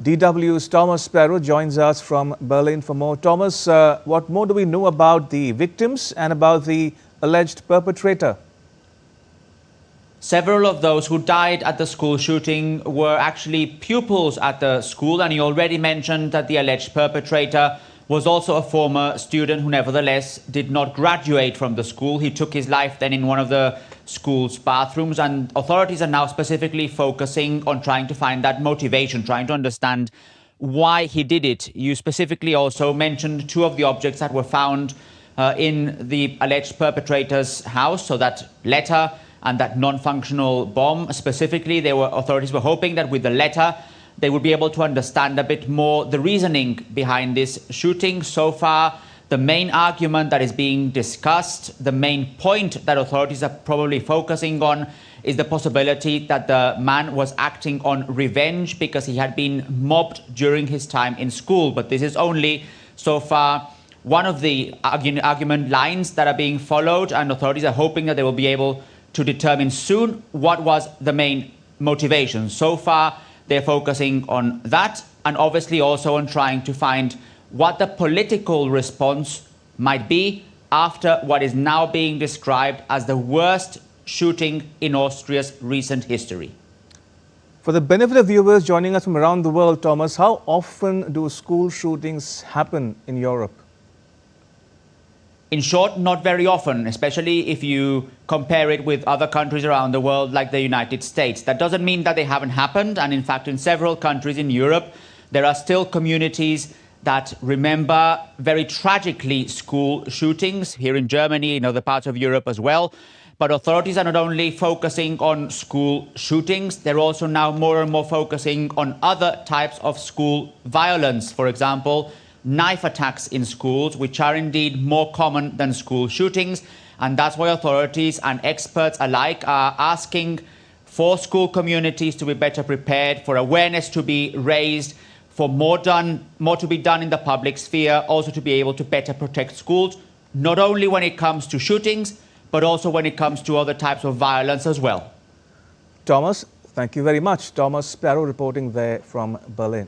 DW's Thomas Sparrow joins us from Berlin for more. Thomas, what more do we know about the victims and about the alleged perpetrator? Several of those who died at the school shooting were actually pupils at the school, and you already mentioned that the alleged perpetrator was also a former student who nevertheless did not graduate from the school. He took his life then in one of the school's bathrooms, and authorities are now specifically focusing on trying to find that motivation, trying to understand why he did it. You specifically also mentioned two of the objects that were found in the alleged perpetrator's house, so that letter and that non-functional bomb. Specifically, authorities were hoping that with the letter, they would be able to understand a bit more the reasoning behind this shooting. So far, the main argument that is being discussed, the main point that authorities are probably focusing on, is the possibility that the man was acting on revenge because he had been mobbed during his time in school. But this is only, so far, one of the argument lines that are being followed, and authorities are hoping that they will be able to determine soon what was the main motivation. So far, they're focusing on that, and obviously also on trying to find what the political response might be after what is now being described as the worst shooting in Austria's recent history. For the benefit of viewers joining us from around the world, Thomas, how often do school shootings happen in Europe? In short, not very often, especially if you compare it with other countries around the world like the United States. That doesn't mean that they haven't happened. And in fact, in several countries in Europe, there are still communities that remember very tragically school shootings. Here in Germany, in other parts of Europe as well. But authorities are not only focusing on school shootings, they're also now more and more focusing on other types of school violence. For example, knife attacks in schools, which are indeed more common than school shootings. And that's why authorities and experts alike are asking for school communities to be better prepared, for awareness to be raised, for more to be done in the public sphere, also to be able to better protect schools, not only when it comes to shootings, but also when it comes to other types of violence as well. Thomas, thank you very much. Thomas Sparrow reporting there from Berlin.